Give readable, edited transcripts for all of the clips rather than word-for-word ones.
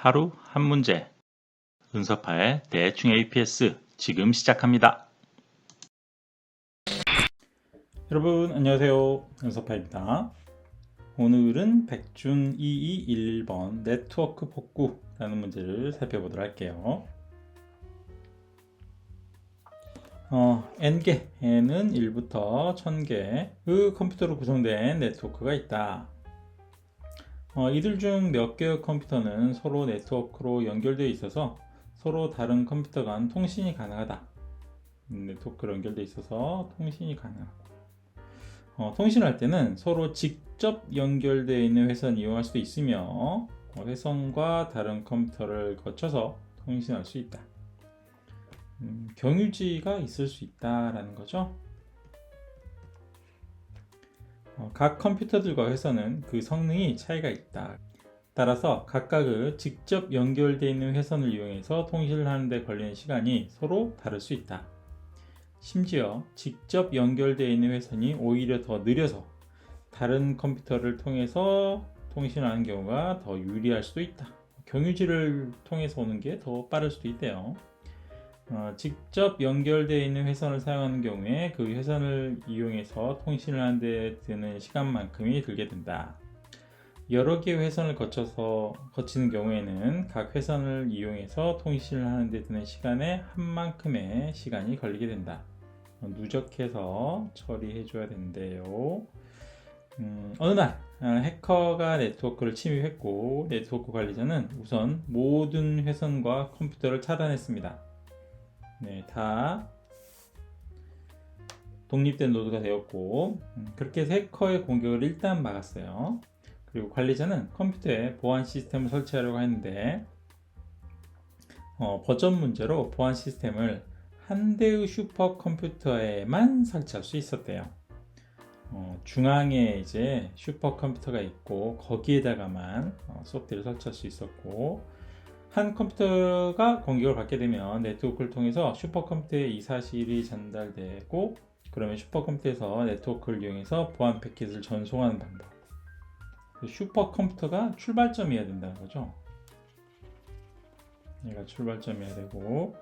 하루 한 문제. 은서파의 대충 APS 지금 시작합니다. 여러분 안녕하세요. 은서파입니다. 오늘은 백준 2211번 네트워크 복구라는 문제를 살펴보도록 할게요. N개에는 1부터 1000개의 컴퓨터로 구성된 네트워크가 있다. 이들 중 몇 개의 컴퓨터는 서로 네트워크로 연결되어 있어서 서로 다른 컴퓨터 간 통신이 가능하다. 네트워크로 연결되어 있어서 통신이 가능하고 통신할 때는 서로 직접 연결되어 있는 회선을 이용할 수도 있으며 회선과 다른 컴퓨터를 거쳐서 통신할 수 있다. 경유지가 있을 수 있다라는 거죠. 각 컴퓨터들과 회선은 그 성능이 차이가 있다. 따라서 각각의 직접 연결되어 있는 회선을 이용해서 통신을 하는데 걸리는 시간이 서로 다를 수 있다. 심지어 직접 연결되어 있는 회선이 오히려 더 느려서 다른 컴퓨터를 통해서 통신하는 경우가 더 유리할 수도 있다. 경유지를 통해서 오는 게 더 빠를 수도 있대요. 직접 연결되어 있는 회선을 사용하는 경우에 그 회선을 이용해서 통신을 하는 데 드는 시간만큼이 들게 된다. 여러 개의 회선을 거치는 경우에는 각 회선을 이용해서 통신을 하는 데 드는 시간의 한 만큼의 시간이 걸리게 된다. 누적해서 처리해 줘야 된대요. 어느 날 해커가 네트워크를 침입했고 네트워크 관리자는 우선 모든 회선과 컴퓨터를 차단했습니다. 다 독립된 노드가 되었고 그렇게 해서 해커의 공격을 일단 막았어요. 그리고 관리자는 컴퓨터에 보안 시스템을 설치하려고 했는데 버전 문제로 보안 시스템을 한 대의 슈퍼컴퓨터에만 설치할 수 있었대요. 중앙에 이제 슈퍼컴퓨터가 있고 거기에다가만 소프트웨어를 설치할 수 있었고 한 컴퓨터가 공격을 받게 되면 네트워크를 통해서 슈퍼컴퓨터에 이 사실이 전달되고 그러면 슈퍼컴퓨터에서 네트워크를 이용해서 보안 패킷을 전송하는 방법. 슈퍼컴퓨터가 출발점이어야 된다는 거죠. 얘가 출발점이어야 되고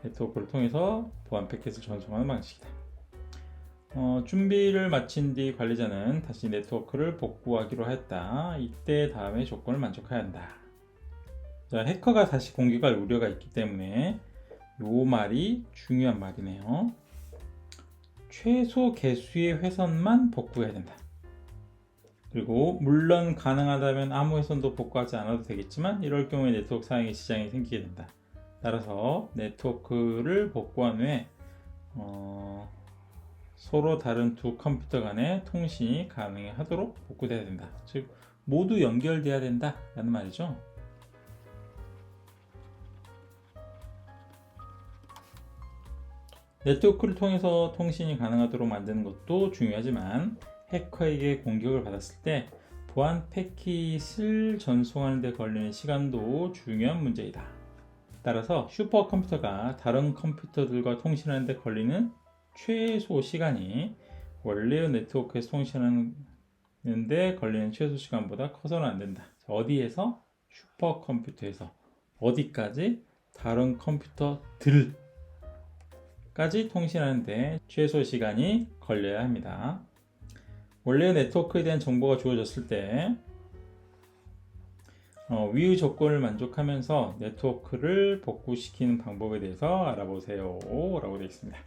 네트워크를 통해서 보안 패킷을 전송하는 방식이다. 준비를 마친 뒤 관리자는 다시 네트워크를 복구하기로 했다. 이때 다음의 조건을 만족해야 한다. 자, 해커가 다시 공격할 우려가 있기 때문에 이 말이 중요한 말이네요. 최소 개수의 회선만 복구해야 된다. 그리고 물론 가능하다면 아무 회선도 복구하지 않아도 되겠지만 이럴 경우에 네트워크 사용의 지장이 생기게 된다. 따라서 네트워크를 복구한 후에 서로 다른 두 컴퓨터 간의 통신이 가능하도록 복구돼야 된다. 즉 모두 연결돼야 된다 라는 말이죠. 네트워크를 통해서 통신이 가능하도록 만드는 것도 중요하지만 해커에게 공격을 받았을 때 보안 패킷을 전송하는 데 걸리는 시간도 중요한 문제이다. 따라서 슈퍼컴퓨터가 다른 컴퓨터들과 통신하는 데 걸리는 최소 시간이 원래의 네트워크에서 통신하는 데 걸리는 최소 시간보다 커서는 안 된다. 어디에서? 슈퍼컴퓨터에서 어디까지? 다른 컴퓨터들까지 통신하는데 최소 시간이 걸려야 합니다. 원래의 네트워크에 대한 정보가 주어졌을 때 위의 조건을 만족하면서 네트워크를 복구시키는 방법에 대해서 알아보세요 라고 되어 있습니다.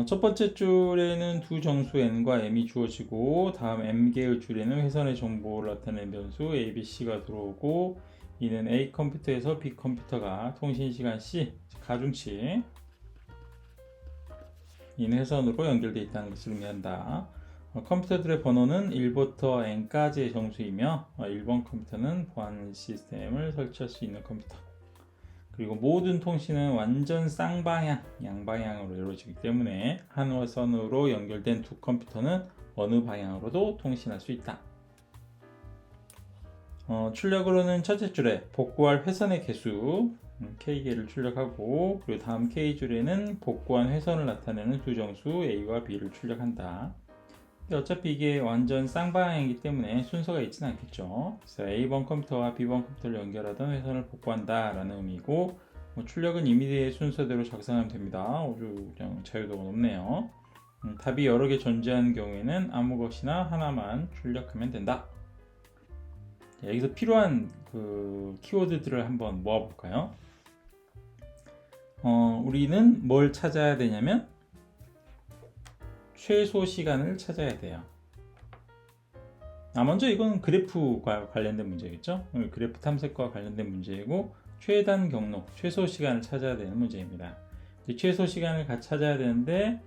첫 번째 줄에는 두 정수 n과 m이 주어지고 다음 m개의 줄에는 회선의 정보를 나타내는 변수 a, b, c가 들어오고 이는 a 컴퓨터에서 b 컴퓨터가 통신시간 c, 가중치 이는 회선으로 연결되어 있다는 것을 의미한다. 컴퓨터들의 번호는 1부터 n까지의 정수이며 1번 컴퓨터는 보안 시스템을 설치할 수 있는 컴퓨터. 그리고 모든 통신은 완전 쌍방향, 양방향으로 이루어지기 때문에 한 회선으로 연결된 두 컴퓨터는 어느 방향으로도 통신할 수 있다. 출력으로는 첫째 줄에 복구할 회선의 개수 K개를 출력하고 그리고 다음 K줄에는 복구한 회선을 나타내는 두 정수 A와 B를 출력한다. 근데 어차피 이게 완전 쌍방향이기 때문에 순서가 있지는 않겠죠. 그래서 A번 컴퓨터와 B번 컴퓨터를 연결하던 회선을 복구한다 라는 의미고, 출력은 이미지의 순서대로 작성하면 됩니다. 아주 그냥 자유도가 높네요. 답이 여러 개 존재하는 경우에는 아무 것이나 하나만 출력하면 된다. 자, 여기서 필요한 그 키워드들을 한번 모아볼까요? 우리는 뭘 찾아야 되냐면 최소 시간을 찾아야 돼요. 먼저 이건 그래프과 관련된 문제겠죠? 그래프 탐색과 관련된 문제이고, 최단 경로, 최소 시간을 찾아야 되는 문제입니다. 최소 시간을 찾아야 되는데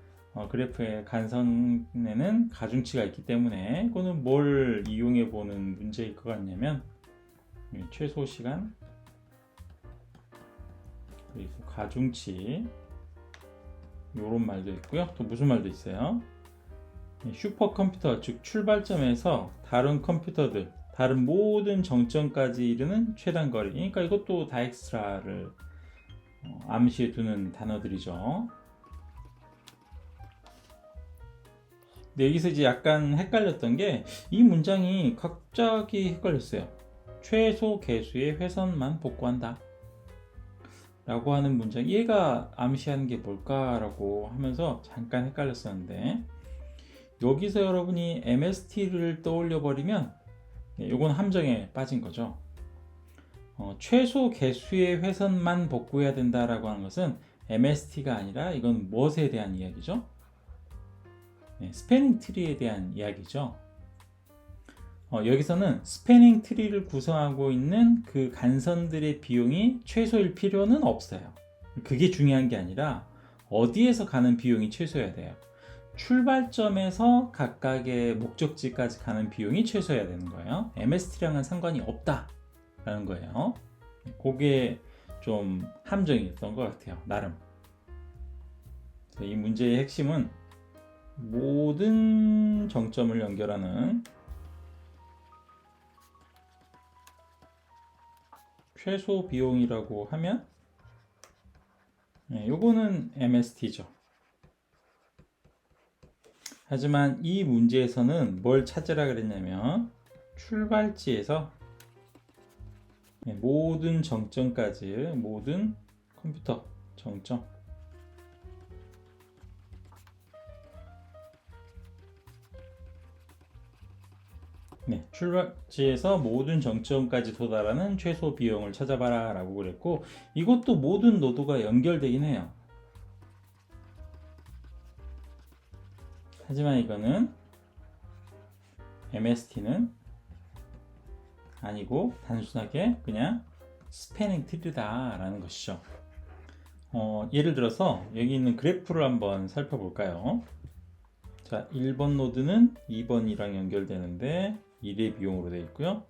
그래프의 간선에는 가중치가 있기 때문에 이거는 뭘 이용해 보는 문제일 것 같냐면, 최소 시간 그리고 가중치, 요런 말도 있고요. 또 무슨 말도 있어요? 슈퍼컴퓨터, 즉 출발점에서 다른 컴퓨터들, 다른 모든 정점까지 이르는 최단 거리. 그러니까 이것도 다 엑스트라를 암시해 두는 단어들이죠. 근데 여기서 이제 약간 헷갈렸던 게, 이 문장이 갑자기 헷갈렸어요. 최소 개수의 회선만 복구한다 라고 하는 문장, 얘가 암시하는 게 뭘까라고 하면서 잠깐 헷갈렸었는데, 여기서 여러분이 MST를 떠올려 버리면 이건 함정에 빠진 거죠. 최소 개수의 회선만 복구해야 된다라고 하는 것은 MST가 아니라 이건 무엇에 대한 이야기죠? 스패닝 트리에 대한 이야기죠. 여기서는 스패닝 트리를 구성하고 있는 그 간선들의 비용이 최소일 필요는 없어요. 그게 중요한 게 아니라 어디에서 가는 비용이 최소여야 돼요. 출발점에서 각각의 목적지까지 가는 비용이 최소여야 되는 거예요. MST랑은 상관이 없다라는 거예요. 그게 좀 함정이었던 것 같아요, 나름. 이 문제의 핵심은 모든 정점을 연결하는 최소 비용이라고 하면, 요거는 MST죠. 하지만 이 문제에서는 뭘 찾으라 그랬냐면, 출발지에서 모든 정점까지, 모든 컴퓨터 정점, 출발지에서 모든 정점까지 도달하는 최소 비용을 찾아봐라 라고 그랬고, 이것도 모든 노드가 연결되긴 해요. 하지만 이거는 MST는 아니고 단순하게 그냥 스패닝 트리다 라는 것이죠. 예를 들어서 여기 있는 그래프를 한번 살펴볼까요? 자, 1번 노드는 2번이랑 연결되는데 1의 비용으로 되어 있고요.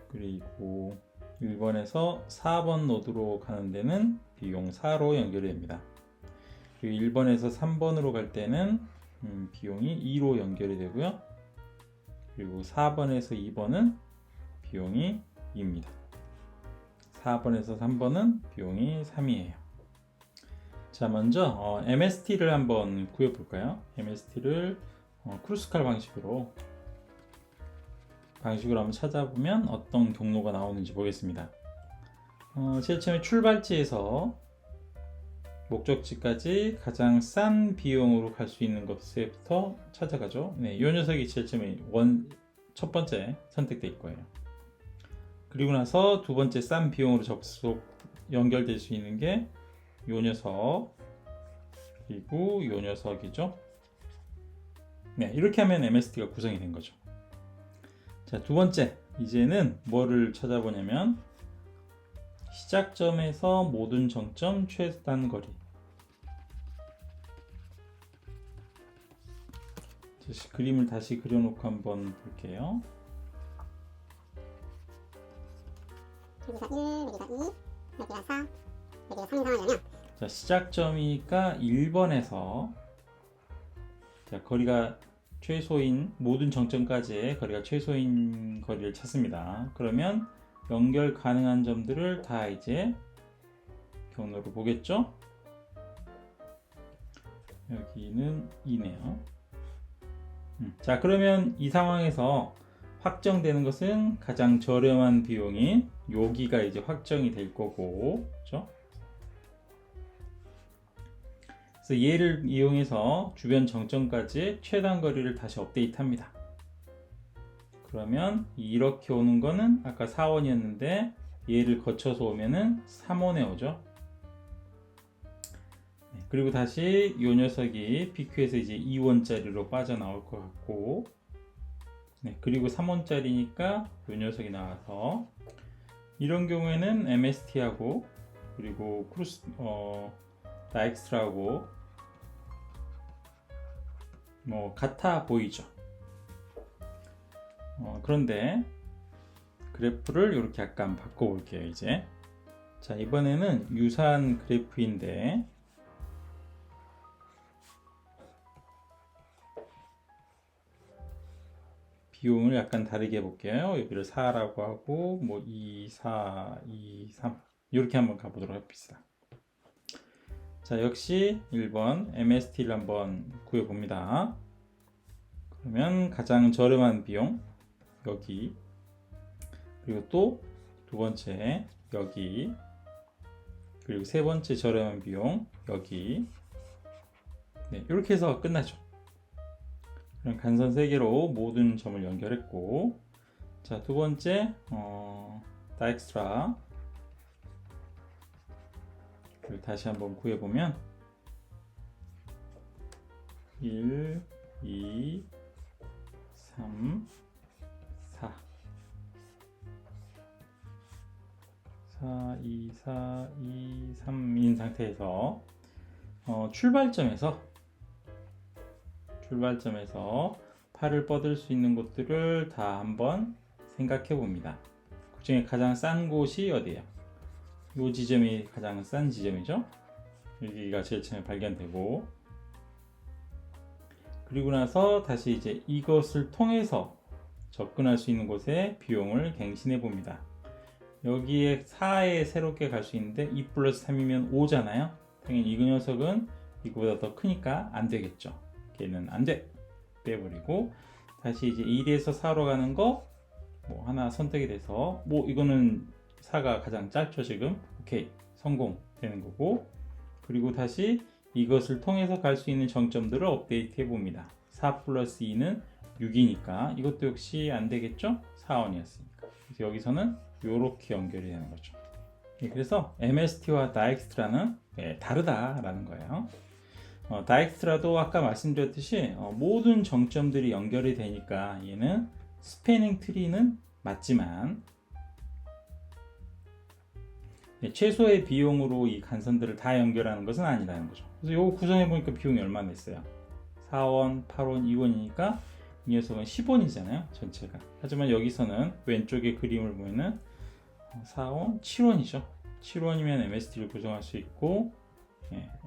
그리고 1번에서 4번 노드로 가는 데는 비용 4로 연결이 됩니다. 그리고 1번에서 3번으로 갈 때는 비용이 2로 연결이 되고요. 그리고 4번에서 2번은 비용이 2입니다. 4번에서 3번은 비용이 3이에요. 자, 먼저 MST를 한번 구해볼까요? MST를 크루스칼 방식으로 한번 찾아보면 어떤 경로가 나오는지 보겠습니다. 제일 처음에 출발지에서 목적지까지 가장 싼 비용으로 갈 수 있는 것부터 찾아가죠. 이 녀석이 제일 처음에 첫 번째 선택될 거예요. 그리고 나서 두 번째 싼 비용으로 연결될 수 있는 게 이 녀석, 그리고 이 녀석이죠. 이렇게 하면 MST가 구성이 된 거죠. 자, 두 번째, 이제는 뭐를 찾아보냐면 시작점에서 모든 정점 최단 거리. 그림을 다시 그려놓고 한번 볼게요. 여기가 1, 여기가 2, 여기가 4, 여기가 3 상황이라면, 자, 시작점이니까 1번에서 자, 거리가 최소인, 모든 정점까지의 거리가 최소인 거리를 찾습니다. 그러면 연결 가능한 점들을 다 이제 경로로 보겠죠? 여기는 2네요. 자, 그러면 이 상황에서 확정되는 것은 가장 저렴한 비용인 여기가 이제 확정이 될 거고, 그렇죠? 그래서 얘를 이용해서 주변 정점까지 최단 거리를 다시 업데이트합니다. 그러면 이렇게 오는 거는 아까 4원이었는데 얘를 거쳐서 오면은 3원에 오죠. 그리고 다시 이 녀석이 PQ에서 이제 2원짜리로 빠져나올 것 같고, 그리고 3원짜리니까 이 녀석이 나와서 이런 경우에는 MST하고 그리고 다익스트라하고 뭐 같아 보이죠. 그런데 그래프를 이렇게 약간 바꿔볼게요. 이제 자, 이번에는 유사한 그래프인데 비용을 약간 다르게 해볼게요. 여기를 4라고 하고 뭐 2, 4, 2, 3 이렇게 한번 가보도록 해봅시다. 자, 역시 1번 MST를 한번 구해봅니다. 그러면 가장 저렴한 비용 여기, 그리고 또 두 번째 여기, 그리고 세 번째 저렴한 비용 여기. 이렇게 해서 끝나죠. 그럼 간선 3개로 모든 점을 연결했고, 자, 두 번째 다익스트라 다시 한번 구해보면 1, 2, 3, 4 4, 2, 4, 2, 3인 상태에서 출발점에서 팔을 뻗을 수 있는 곳들을 다 한번 생각해 봅니다. 그 중에 가장 싼 곳이 어디예요? 이 지점이 가장 싼 지점이죠. 여기가 제일 처음에 발견되고, 그리고 나서 다시 이제 이것을 통해서 접근할 수 있는 곳에 비용을 갱신해 봅니다. 여기에 4에 새롭게 갈 수 있는데 2 플러스 3이면 5잖아요. 당연히 이 녀석은 이거보다 더 크니까 안 되겠죠. 걔는 안 돼. 빼버리고 다시 이제 1에서 4로 가는 거 뭐 하나 선택이 돼서 뭐 이거는 4가 가장 짧죠. 지금 오케이, 성공되는 거고, 그리고 다시 이것을 통해서 갈 수 있는 정점들을 업데이트 해 봅니다. 4 플러스 2는 6이니까 이것도 역시 안 되겠죠. 4원이었으니까. 그래서 여기서는 이렇게 연결이 되는 거죠. 그래서 MST와 다익스트라는 다르다라는 거예요. 다익스트라도 아까 말씀드렸듯이 모든 정점들이 연결이 되니까 얘는 스패닝 트리는 맞지만 최소의 비용으로 이 간선들을 다 연결하는 것은 아니라는 거죠. 그래서 이거 구성해 보니까 비용이 얼마 냈어요? 4원, 8원, 2원이니까 이 녀석은 10원이잖아요, 전체가. 하지만 여기서는 왼쪽에 그림을 보면은 4원, 7원이죠. 7원이면 MST를 구성할 수 있고,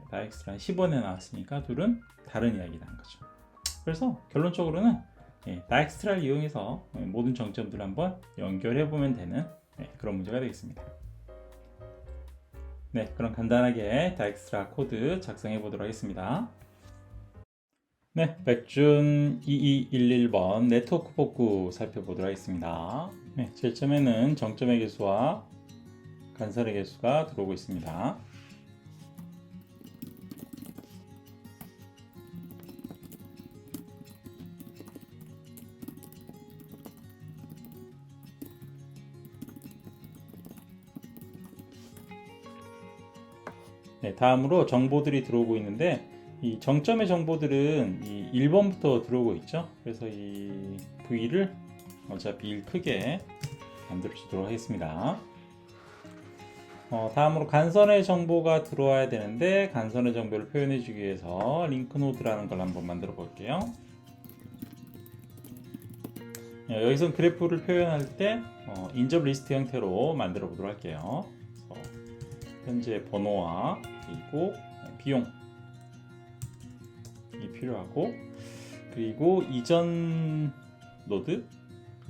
다익스트라는 10원에 나왔으니까 둘은 다른 이야기라는 거죠. 그래서 결론적으로는 다익스트라를 이용해서 모든 정점들을 한번 연결해 보면 되는 그런 문제가 되겠습니다. 그럼 간단하게 다익스트라 코드 작성해 보도록 하겠습니다. 백준 2211번 네트워크 복구 살펴보도록 하겠습니다. 제일 처음에는 정점의 개수와 간선의 개수가 들어오고 있습니다. 다음으로 정보들이 들어오고 있는데, 이 정점의 정보들은 이 1번부터 들어오고 있죠. 그래서 이 V를 어차피 1 크게 만들어 주도록 하겠습니다. 다음으로 간선의 정보가 들어와야 되는데, 간선의 정보를 표현해 주기 위해서 링크 노드라는 걸 한번 만들어 볼게요. 여기서 그래프를 표현할 때 인접 리스트 형태로 만들어 보도록 할게요. 현재 번호와 그리고 비용이 필요하고, 그리고 이전 노드에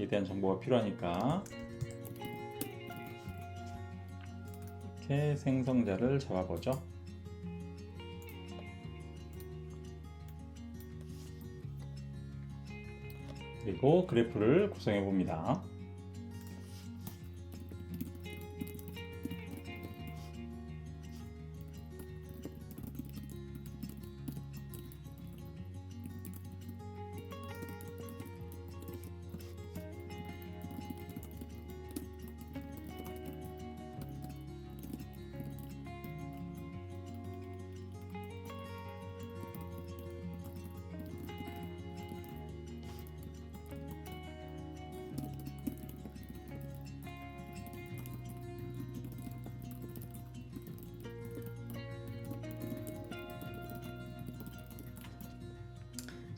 대한 정보가 필요하니까 이렇게 생성자를 잡아보죠. 그리고 그래프를 구성해 봅니다.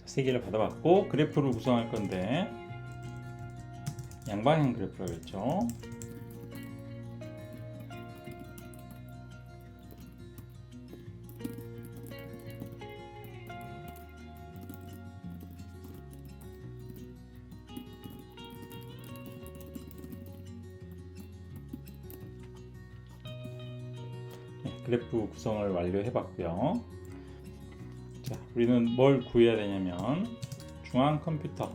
세 개를 받아봤고 그래프를 구성할 건데 양방향 그래프라고 했죠. 그래프 구성을 완료해 봤고요. 자, 우리는 뭘 구해야 되냐면 중앙 컴퓨터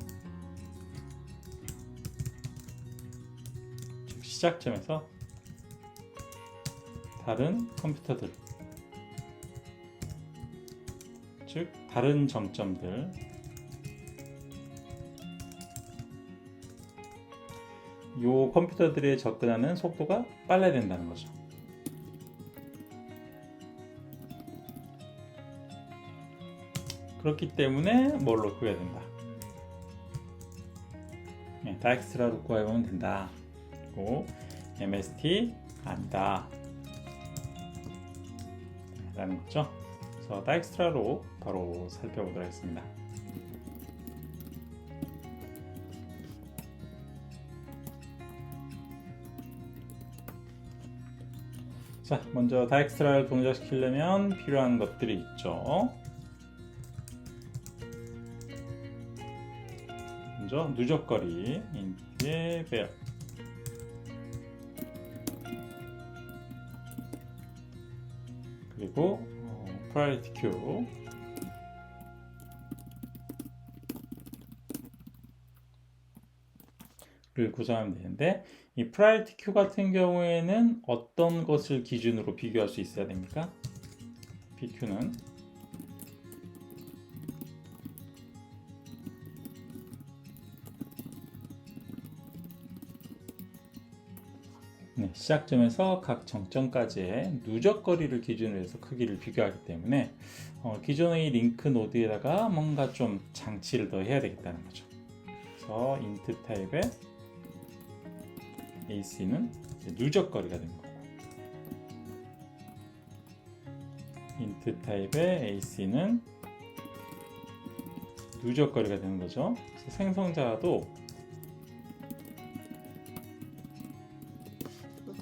즉 시작점에서 다른 컴퓨터들 즉 다른 정점들 요 컴퓨터들에 접근하는 속도가 빨라야 된다는 거죠. 그렇기 때문에 뭘로 구해야 된다. 다익스트라로 구해보면 된다. 그리고 MST 아니다 라는 거죠. 그래서 다익스트라로 바로 살펴보도록 하겠습니다. 자, 먼저 다익스트라를 동작시키려면 필요한 것들이 있죠. 먼저 누적거리 인트의 배열, 그리고 프라이어리티 큐, 를 구성하면 되는데 이 프라이어리티 큐 같은 경우에는 어떤 것을 기준으로 비교할 수 있어야 됩니까? PQ는 시작점에서 각 정점까지의 누적거리를 기준으로 해서 크기를 비교하기 때문에 기존의 링크 노드에다가 뭔가 좀 장치를 더 해야 되겠다는 거죠. 그래서 int 타입의 AC는 누적거리가 되는 거고 int 타입의 AC는 누적거리가 되는 거죠. 그래서 생성자도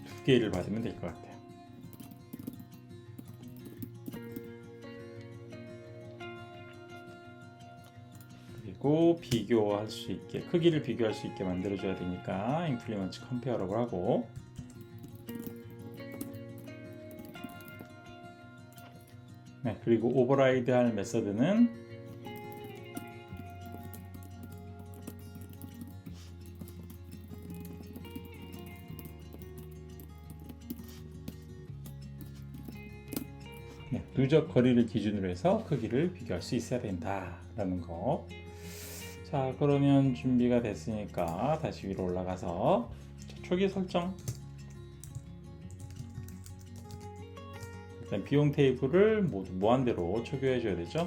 두 개를 받으면 될 것 같아요. 그리고 비교할 수 있게 크기를 비교할 수 있게 만들어 줘야 되니까 implement compare라고 하고 그리고 오버라이드 할 메서드는 누적 거리를 기준으로 해서 크기를 비교할 수 있어야 된다라는 거. 자, 그러면 준비가 됐으니까 다시 위로 올라가서 초기 설정. 일단 비용 테이블을 모두 무한대로 초기화해 줘야 되죠.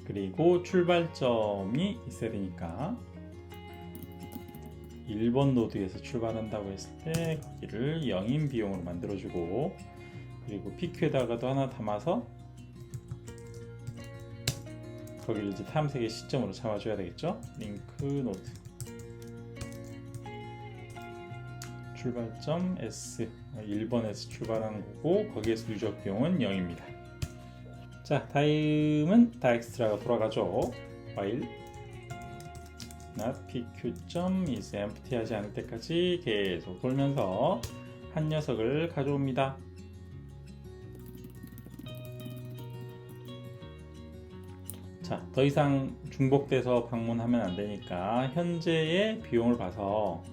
그리고 출발점이 있어야 되니까 1번 노드에서 출발한다고 했을 때 거기를 0인 비용으로 만들어주고 그리고 PQ에다가도 하나 담아서 거기를 이제 탐색의 시점으로 잡아줘야 되겠죠. 링크 노드 출발점 S 1번에서 출발한 거고 거기에서 누적 비용은 0입니다. 자, 다음은 다익스트라가 돌아가죠. while not pq.is empty 하지 않을 때까지 계속 돌면서 한 녀석을 가져옵니다. 더 이상 중복돼서 방문하면 안 되니까 현재의 비용을 봐서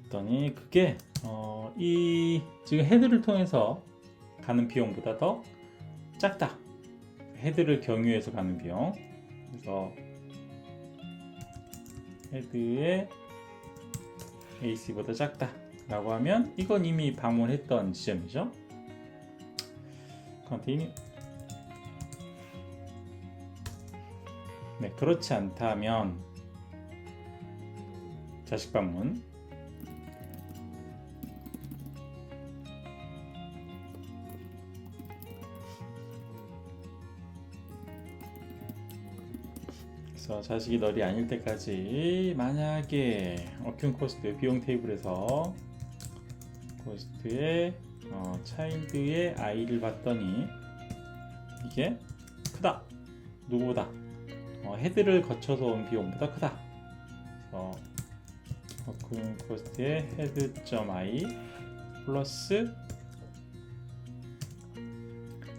봤더니 그게 이 지금 헤드를 통해서 가는 비용보다 더 작다. 헤드를 경유해서 가는 비용. 그래서 헤드의 AC보다 작다 라고 하면 이건 이미 방문했던 지점이죠. 그런데 이미 네, 그렇지 않다면 자식 방문 그래서 자식이 널이 아닐 때까지 만약에 어큐 코스트 비용 테이블에서 코스트의 차일드의 i를 봤더니 이게 크다. 누구보다 헤드를 거쳐서 온 비용보다 크다. 그래서 어큐 코스트의 헤드.i 플러스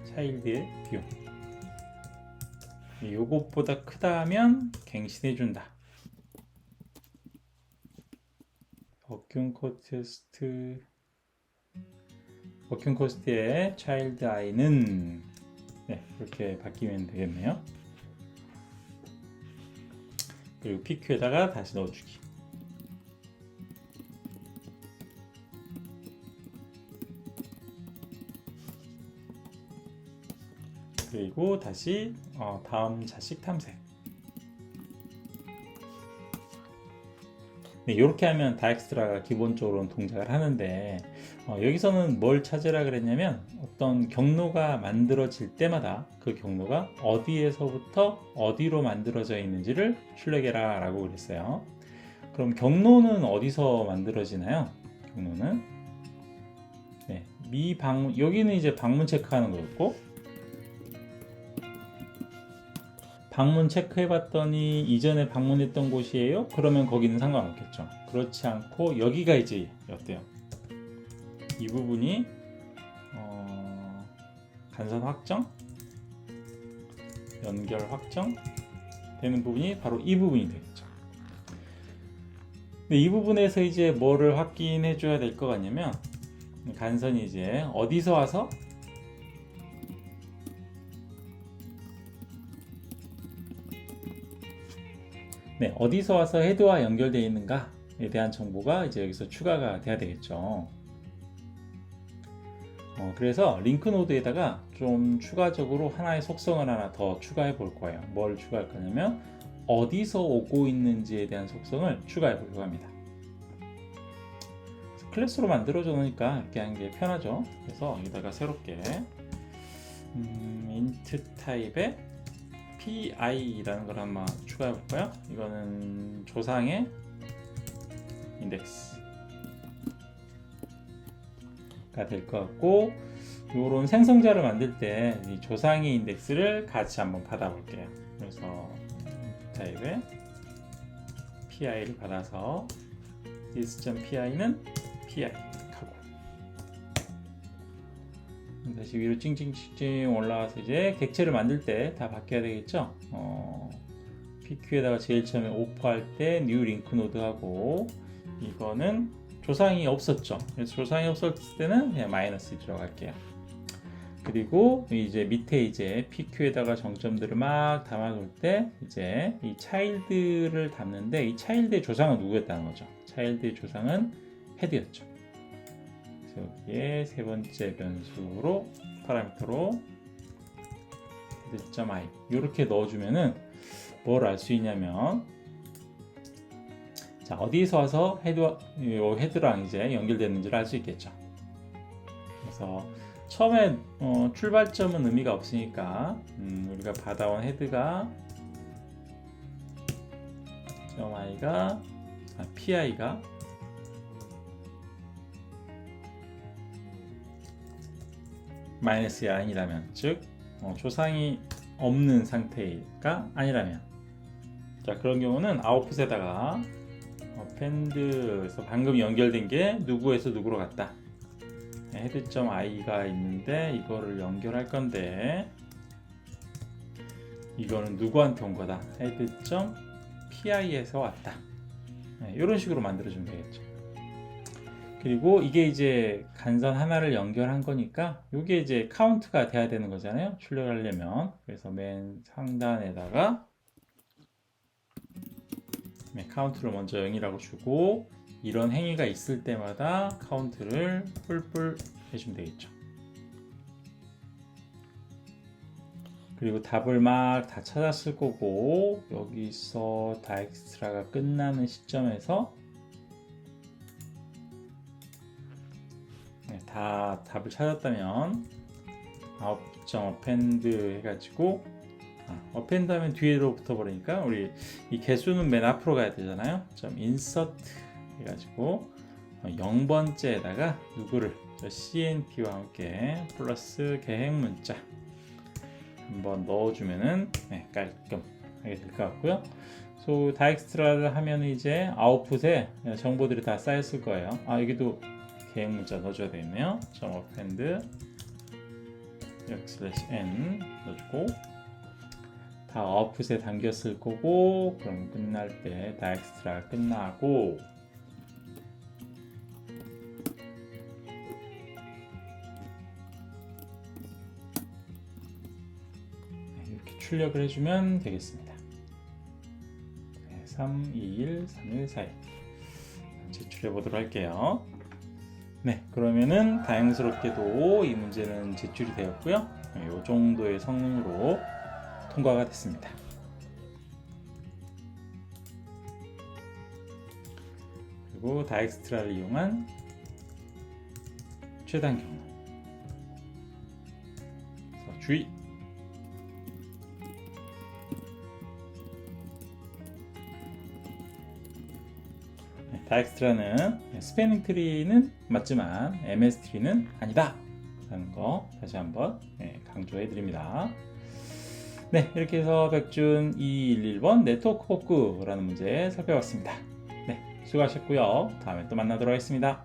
차일드의 비용 요것보다 크다 하면 갱신해 준다. 어큐 코스트의 차일드 i는 네, 이렇게 바뀌면 되겠네요. 그리고 PQ에다가 다시 넣어주기. 그리고 다시 다음 자식 탐색. 네, 이렇게 하면 다엑스트라가 기본적으로는 동작을 하는데 여기서는 뭘 찾으라 그랬냐면 어떤 경로가 만들어질 때마다 그 경로가 어디에서부터 어디로 만들어져 있는지를 출력해라 라고 그랬어요. 그럼 경로는 어디서 만들어지나요? 경로는 네, 미방문, 여기는 이제 방문 체크하는 거였고 방문 체크해봤더니 이전에 방문했던 곳이에요? 그러면 거기는 상관없겠죠. 그렇지 않고 여기가 이제 어때요? 이 부분이 간선 확정, 연결 확정 되는 부분이 바로 이 부분이 되겠죠. 근데 이 부분에서 이제 뭐를 확인해 줘야 될 것 같냐면 간선이 이제 어디서 와서 네, 어디서 와서 헤드와 연결되어 있는가에 대한 정보가 이제 여기서 추가가 돼야 되겠죠. 그래서 링크 노드에다가 좀 추가적으로 하나의 속성을 하나 더 추가해 볼 거예요. 뭘 추가할 거냐면 어디서 오고 있는지에 대한 속성을 추가해 보려고 합니다. 클래스로 만들어져 놓으니까 이렇게 하는 게 편하죠. 그래서 여기다가 새롭게 int 타입의 PI라는 걸 한번 추가해 볼까요? 이거는 조상의 인덱스가 될 것 같고 이런 생성자를 만들 때 이 조상의 인덱스를 같이 한번 받아 볼게요. 그래서 타입의 PI를 받아서 this.pi는 PI 하고 다시 위로 찡찡찡찡 올라가서 이제 객체를 만들 때 다 바뀌어야 되겠죠. PQ에다가 제일 처음에 오프할 때 new link node 하고 이거는 조상이 없었죠. 그래서 조상이 없었을 때는 그냥 마이너스 들어갈게요. 그리고 이제 밑에 이제 PQ에다가 정점들을 막 담아놓을 때 이제 이 차일드를 담는데 이 차일드의 조상은 누구였다는 거죠. 차일드의 조상은 헤드였죠. 그래서 여기에 세 번째 변수로 파라미터로 헤드.i 이렇게 넣어주면은 뭘 알 수 있냐면 자 어디서 와서 헤드랑 이제 연결됐는지를 알 수 있겠죠. 그래서 처음에 출발점은 의미가 없으니까 우리가 받아온 헤드가 .i가 PI가 마이너스이 아니라면 즉 조상이 없는 상태가 아니라면 자 그런 경우는 아웃풋에다가 append에서 방금 연결된 게 누구에서 누구로 갔다 head.i가 있는데 이거를 연결할 건데 이거는 누구한테 온 거다? head.pi에서 왔다. 이런 식으로 만들어주면 되겠죠. 그리고 이게 이제 간선 하나를 연결한 거니까 이게 이제 카운트가 돼야 되는 거잖아요. 출력하려면. 그래서 맨 상단에다가 카운트를 먼저 0이라고 주고 이런 행위가 있을 때마다 카운트를 뿔뿔 해주면 되겠죠. 그리고 답을 막 다 찾았을 거고 여기서 다 엑스트라가 끝나는 시점에서 다 답을 찾았다면 append 해가지고 append 하면 뒤로 붙어버리니까 우리 이 개수는 맨 앞으로 가야 되잖아요. insert 해가지고 0번째에다가 누구를 cnt와 함께 플러스 계획 문자 한번 넣어주면은 깔끔하게 될 것 같고요. 다엑스트라를 하면 이제 아웃풋에 정보들이 다 쌓였을 거예요. 여기도 계획 문자 넣어줘야 되겠네요. append /n 넣어주고 다 아웃풋에 담겼을 거고 그럼 끝날 때 다엑스트라 끝나고 이렇게 출력을 해주면 되겠습니다. 3, 2, 1, 3, 1, 4, 1 제출해 보도록 할게요. 네, 그러면은 다행스럽게도 이 문제는 제출이 되었고요. 이 정도의 성능으로 통과가 됐습니다. 그리고 다엑스트라를 이용한 최단 경우. 그래서 주의! 다엑스트라는 스패닝 트리는 맞지만 MS 트리는 아니다 라는 거 다시 한번 강조해 드립니다. 네, 이렇게 해서 백준 211번 네트워크 복구라는 문제 살펴봤습니다. 네, 수고하셨고요. 다음에 또 만나도록 하겠습니다.